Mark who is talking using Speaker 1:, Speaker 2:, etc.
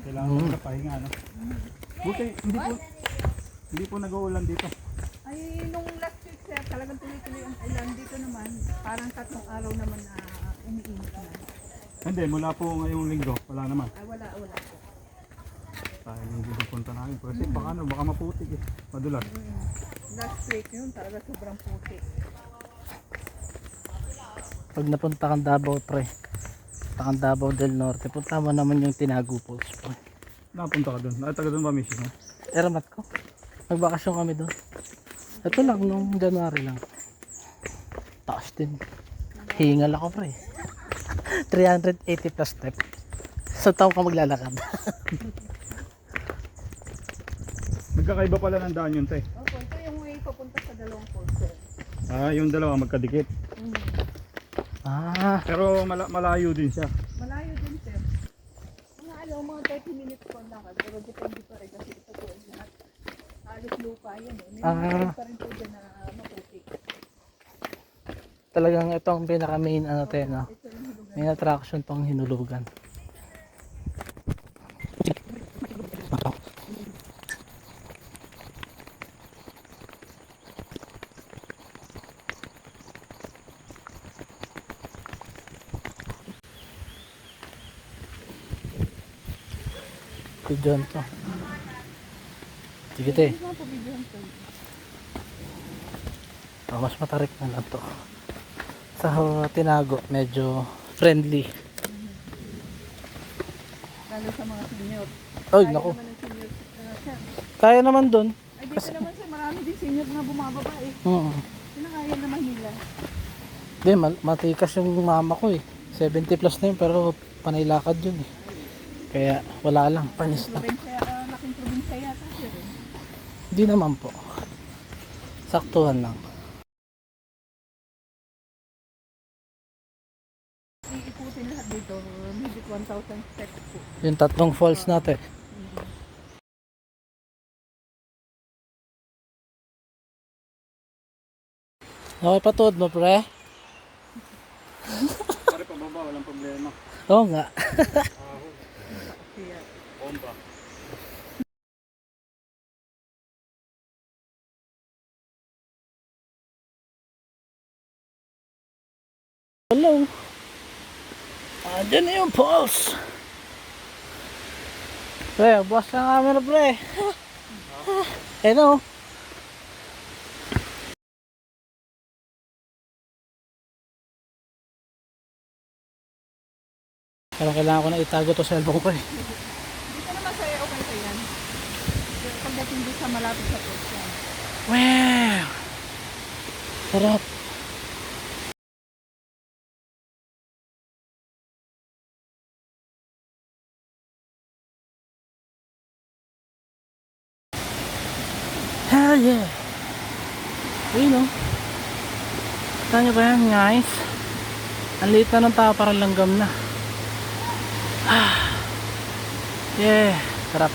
Speaker 1: Kailangan sa pahinga, no? Buti, hindi po nag-uulan dito.
Speaker 2: Ay, nung last week sir, talagang tuloy-tuloy ang ulan dito naman. Parang 3 araw naman na umiinit na.
Speaker 1: Hindi, mula po ngayong linggo, wala naman.
Speaker 2: Ay, wala po.
Speaker 1: Tayo hindi punta namin. Kasi baka maputik eh. Madulas.
Speaker 2: Last week yun, talaga sobrang puti.
Speaker 3: Pag napunta kang Davao pre, punta kang Davao del Norte, punta mo naman yung Tinago Falls pre.
Speaker 1: Napunta ka doon. Taga doon ba mission mo?
Speaker 3: Eramat ko. Nagbakasyon kami doon. Ito lang, nung January lang. Taas din. Hingal ako pre. 380 plus step. Sa taong ka maglalakad.
Speaker 1: Nagkakaiba pala ng daan yun, te.
Speaker 2: Opo, ito yung way papunta sa dalawang falls sir.
Speaker 1: Yung dalawa magkadikit. Pero malayo din siya.
Speaker 2: Malayo din sir. Mga 30 minutes po ang lakad, pero depende pa rin kasi ito po ay lahat. Halos lupa yan eh. May mga pa rin po dyan na maputik.
Speaker 3: Talagang ito ang pinaka main ano te, no? Main attraction tong Hinulugan. Si John to. Sige te. Mas matarik na lang to. Sa Tinago, medyo friendly.
Speaker 2: Lalo sa mga senior.
Speaker 3: Ay,
Speaker 2: Kaya
Speaker 3: naku.
Speaker 2: naman ng senior sir.
Speaker 3: Kaya naman dun.
Speaker 2: Ay, dito naman sir, marami din senior na bumababa eh. Pinakaya naman nila.
Speaker 3: Hindi, matikas yung mama ko eh. 70 plus na yun, pero panaylakad yun eh. Kaya wala lang, panis lang.
Speaker 2: Laking probinsya yata sir eh.
Speaker 3: Hindi naman po. Saktuhan lang.
Speaker 2: Iikutin lahat dito, higit 1,000 steps po.
Speaker 3: Yung tatlong falls natin. Okay pa tuod mo pre?
Speaker 1: Pare pababa, walang problema.
Speaker 3: Oo nga.
Speaker 2: Kaya,
Speaker 1: Bomba.
Speaker 3: Hello. Diyan na yung falls. Pre, bukas na camera pre. Ano? Pero kailangan ko na itago to sa cellphone ko eh.
Speaker 2: dito naman sa'yo, okay sa yan. Pagdating dito sa malapit sa falls yan.
Speaker 3: Wow! Sarap. Hell yeah! Ayun o. Kita nyo ba yan guys? Ang liit na ng tao, parang langgam na. Yeah! Sarap.